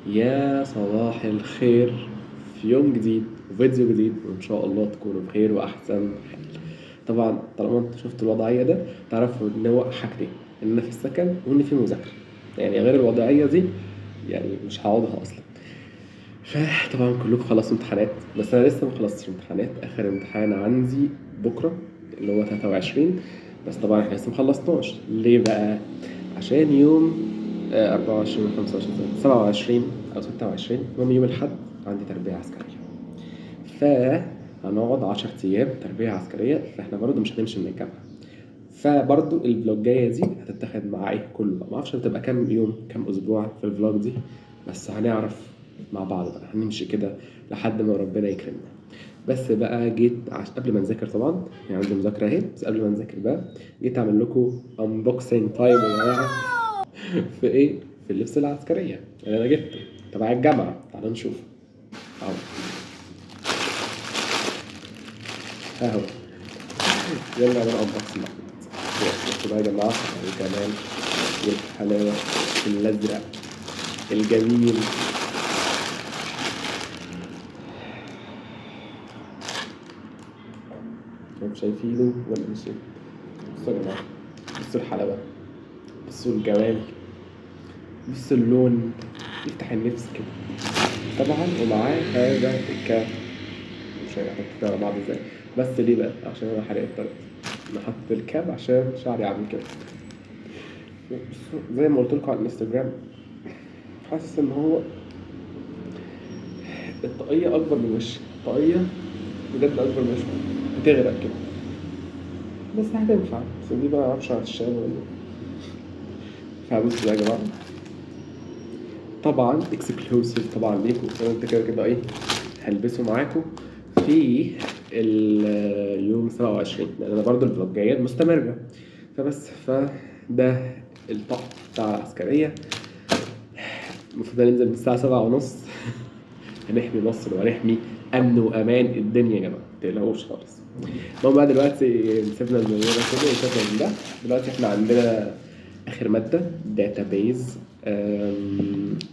يا صباح الخير في يوم جديد وفيديو جديد، وإن شاء الله تكونوا بخير وأحسن حال. طبعا طالما انتوا شفتوا الوضعية ده تعرفوا إن هو حاجتين، إن أنا في السكن وإن في مذاكرة. يعني غير الوضعية دي يعني مش هقعدها أصلا. فطبعا كلكم خلصتوا امتحانات، بس أنا لسه ما خلصتش امتحانات. آخر امتحان عندي بكرة اللي هو 23. بس طبعا احنا لسه مخلصناش. ليه بقى؟ عشان يوم 24 25 27 أو 26، المهم يوم الأحد عندي تربية عسكرية. فهنقعد 10 أيام تربية عسكرية، فاحنا برضه مش هنمشي من الجامعة. فبرضه الفلوجاية دي هتتاخد مع ايه كله بقى، معرفش هتبقى كام يوم كام أسبوع في الفلوج دي، بس هنعرف مع بعض بقى، هنمشي كده لحد ما ربنا يكرمنا. بس بقى جيت قبل ما نذاكر طبعا، يعني عندي مذاكرة اهي، بس قبل ما نذاكر بقى جيت اعمل لكم انبوكسنج تايم يا جماعة. في ايه؟ في اللبس العسكرية اللي انا جبته تبع الجامعة. تعالوا نشوف اهو. اهو يلا نعمل انبوكسنج مع بعض. بصوا بقى يا جماعة الجمال والحلاوة الازرق الجميل. انتوا شايفينه ولا مش شايفينه؟ بصوا يا جماعة، بصوا الحلاوة، بصوا الجمال، بصوا اللون، يفتح النفس كده. طبعا ومعاه هذا الكاب، مش هنحط كده على بعض ازاي، بس ليه بقى؟ عشان انا حرقت طريقتي. انا حاطط الكاب عشان شعري عامل كده. بصوا زي ما قلت لكم على الانستجرام، حاسس ان هو الطاقية اكبر من وشي، الطاقية بجد اكبر من وشي، هتغرق كده. بس هتنفع، بس دي بقى معرفش هتشتغل ولا ايه. فبصوا بقى يا جماعة، طبعا اكسكلوسيف طبعا ليكم، انت كده كده ايه هلبسه معاكم في اليوم 27، لان انا برضو الفلوجات مستمرة. فده الطقم بتاع العسكرية. المفروض ننزل من الساعة 7:30. هنحمي مصر وهنحمي أمن وأمان الدنيا يا جماعة، متقلقوش خالص. المهم بقى دلوقتي سيبنا الموضوع ده كله وسيبنا من ده. دلوقتي احنا عندنا آخر مادة داتابيز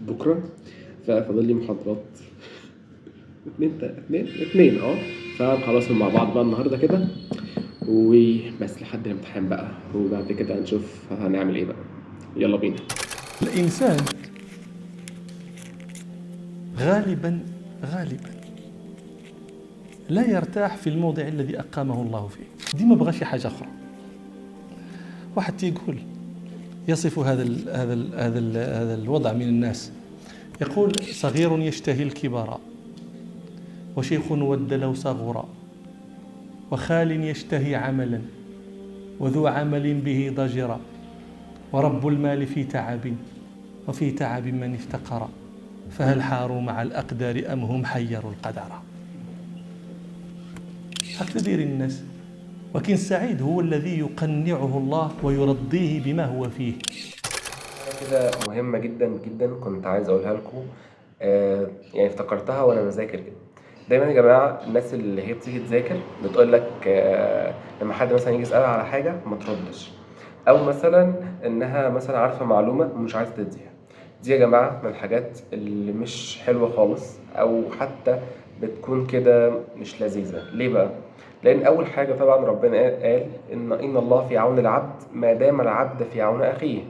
بكرة، ففاضل لي محاضرات اتنين فنخلصهم مع بعض بقى النهاردة كده وبس لحد الامتحان بقى، وبعد كده هنشوف هنعمل ايه بقى. يلا بينا. الإنسان غالبا لا يرتاح في الموضع الذي أقامه الله فيه. ديما بغى شي حاجة أخرى. واحد يقول يصف هذا الوضع من الناس، يقول: صغير يشتهي الكبر، وشيخ ود لو صغر، وخال يشتهي عملا، وذو عمل به ضجر، ورب المال في تعب، وفي تعب من افتقر، فهل حاروا مع الأقدار أم هم حيروا القدر. هكذا دير الناس، ولكن السعيد هو الذي يقنعه الله ويرضيه بما هو فيه. كده مهمة جدا جدا كنت عايز أقولها لكم. يعني افتكرتها وأنا بذاكر كده. دايما يا جماعة الناس اللي هي بتيجي تذاكر بتقول لك لما حد مثلا يجي يسألها على حاجة ما تردش، أو مثلا إنها مثلا عارفة معلومة ومش عايزة تديها. دي يا جماعة من الحاجات اللي مش حلوة خالص، أو حتى بتكون كده مش لذيذة. ليه بقى؟ لأن أول حاجة طبعا ربنا قال إن الله في عون العبد ما دام العبد في عون أخيه.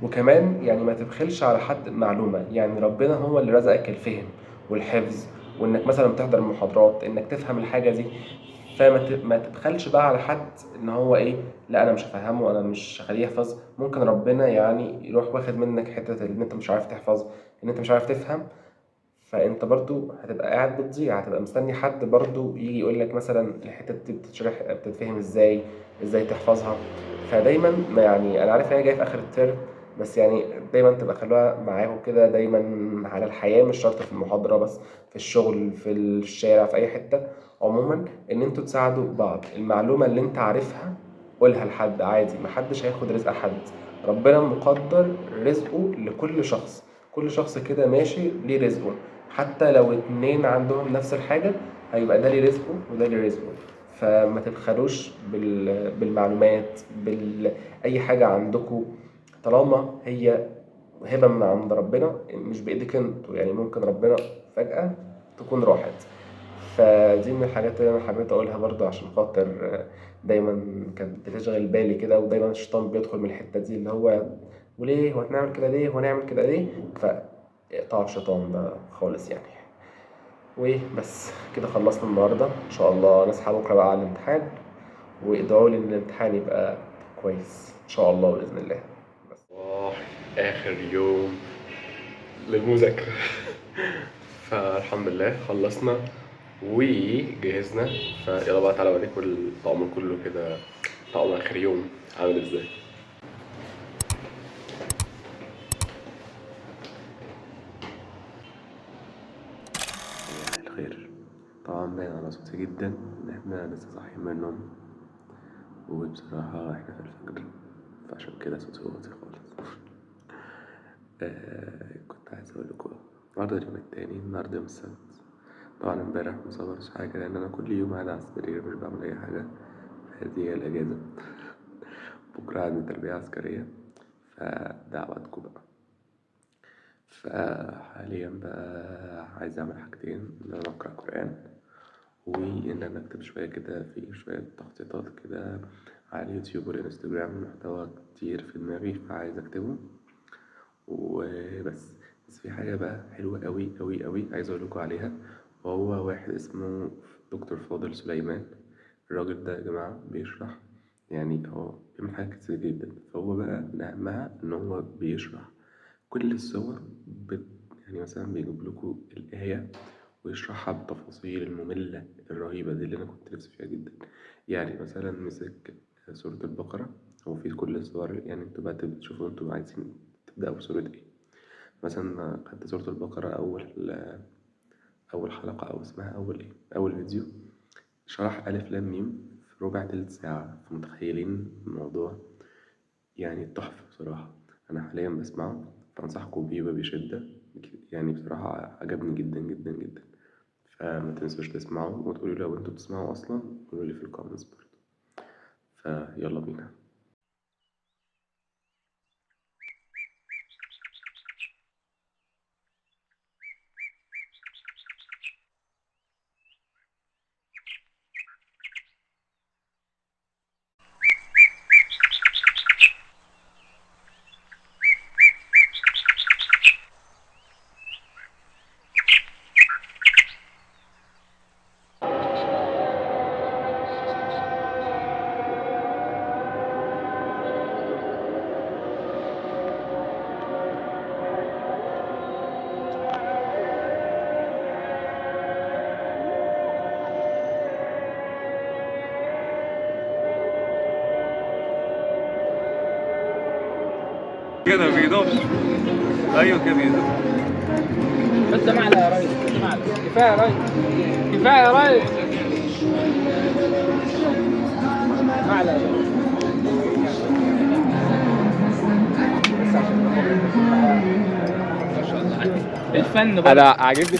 وكمان يعني ما تبخلش على حد معلومة، يعني ربنا هو اللي رزقك الفهم والحفظ، وإنك مثلا بتحضر المحاضرات إنك تفهم الحاجة دي. ما تبخلش بقى على حد إن هو إيه، لا أنا مش هفهمه، أنا مش هخليه يحفظ. ممكن ربنا يعني يروح واخد منك حتة إن أنت مش عارف تحفظ، إن أنت مش عارف تفهم. فأنت برضو هتبقى قاعد بتضيع، هتبقى مستني حد برضو يجي يقول لك مثلا الحتة دي بتتشرح بتتفهم إزاي تحفظها. فدايما ما يعني أنا عارف إن هي جاية في آخر الترم، بس يعني دايما تبقى خلوها معاكم كده دايما على الحياة، مش شرط في المحاضرة بس، في الشغل في الشارع في أي حتة عموما، إن انتوا تساعدوا بعض. المعلومة اللي انت عارفها قولها لحد عادي، محدش هياخد رزق حد. ربنا مقدر رزقه لكل شخص، كل شخص كده ماشي ليه رزقه. حتى لو اتنين عندهم نفس الحاجة هيبقى ده ليه رزقه وده ليه رزقه. فما تبخلوش بالمعلومات، أي حاجة عندكم طالما هي هبة من عند ربنا، مش بإيديك انتوا، يعني ممكن ربنا فجأة تكون راحت. فدي من الحاجات اللي أنا حبيت أقولها برضو، عشان خاطر دايما كانت بتشغل بالي كده، ودايما الشيطان بيدخل من الحتة دي اللي هو وليه وهنعمل كده ليه وهنعمل كده ليه، فاقطع الشيطان ده خالص يعني. وبس كده خلصنا النهاردة، إن شاء الله نصحى بكرة بقى على الامتحان، وادعوا لي إن الامتحان يبقى كويس إن شاء الله بإذن الله. بس آخر يوم للمذاكرة فالحمد لله خلصنا وجهزنا، فيلا بقى تعالى اوريكم الطقم كله كده، طقم اخر يوم عامل ازاي. الخير، طبعا باين على صوتي جدا ان احنا لسه صاحيين من النوم، وبصراحة احنا في الفجر، فعشان كده صوتي واطي خالص. كنت عايز اقول لكم النهارده اليوم التاني، النهارده يوم السبت. طبعا امبارح مصورتش حاجة لأن أنا كل يوم قاعد على السرير مش بعمل أي حاجة، هذه هي الأجازة. بكرة عندي تربية عسكرية، فدعواتكم بقى. فحاليا بقى عايز أعمل حاجتين، إن أنا أقرأ قرآن، وإن أنا أكتب شوية كده في شوية تخطيطات كده على اليوتيوب والإنستجرام، محتوى كتير في دماغي فعايز أكتبه وبس. بس في حاجة بقى حلوة أوي أوي أوي عايز أقولكوا عليها، وهو واحد اسمه دكتور فاضل سليمان. الراجل ده يا جماعة بيشرح، يعني هو بيعمل حاجات كتير جدا، فهو بقى من أهمها إن هو بيشرح كل الصور يعني مثلا بيجيب لكم الآية ويشرحها بالتفاصيل المملة الرهيبة دي اللي أنا كنت نفسي فيها جدا. يعني مثلا مسك سورة البقرة، هو في كل الصور، يعني انتوا بقى تشوفوا انتوا عايزين تبدأوا بسورة ايه. مثلا خدت سورة البقرة أول حلقة، أو اسمها أول فيديو، شرح ألف لام ميم في ربع تلت ساعة. فمتخيلين الموضوع؟ يعني تحفة بصراحة. أنا حاليا بسمعه، فأنصحكم بيه وبشدة، يعني بصراحة عجبني جدا جدا جدا. فما تنسوش تسمعوا وتقولوا لو انتوا بتسمعوا أصلا، قولوا لي في الكومنتس برضه. فيلا بينا. كده بيدق. ايوه كده بيدق. حط معلقه يا ريس، حط معلقه. كفايه يا ريس، كفايه يا ريس. معلقه ما شاء الله. الفن بقى. أنا عاجبني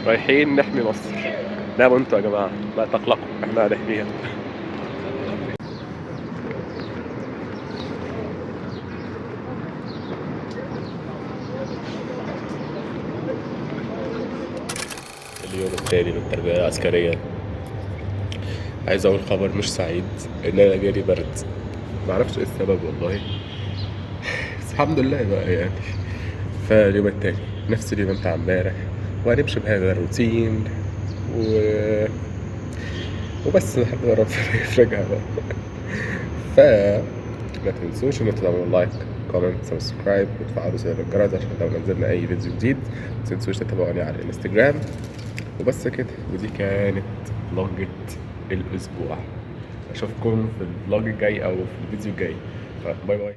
رايحين نحمي مصر. ناموا انتوا يا جماعة، لا تقلقوا، احنا هنحميها. اليوم التاني من التربية العسكرية. عايز اقول خبر مش سعيد، ان انا جالي برد، معرفش ايه السبب والله، بس الحمد لله بقى يعني. فاليوم التاني نفس اليوم بتاع امبارح، وهنمشي بهذا الروتين وبس لحد ما ربنا يفرجها بقى. ما تنسوش ان انتوا تعملوا لايك، كومنت، سبسكرايب، وتفعلوا زر الجرس عشان لو نزلنا اي فيديو جديد. ما تنسوش تتابعوني على الانستجرام. وبس كده، ودي كانت فلوجة الاسبوع. اشوفكم في الفلوج الجاي او في الفيديو الجاي. باي باي.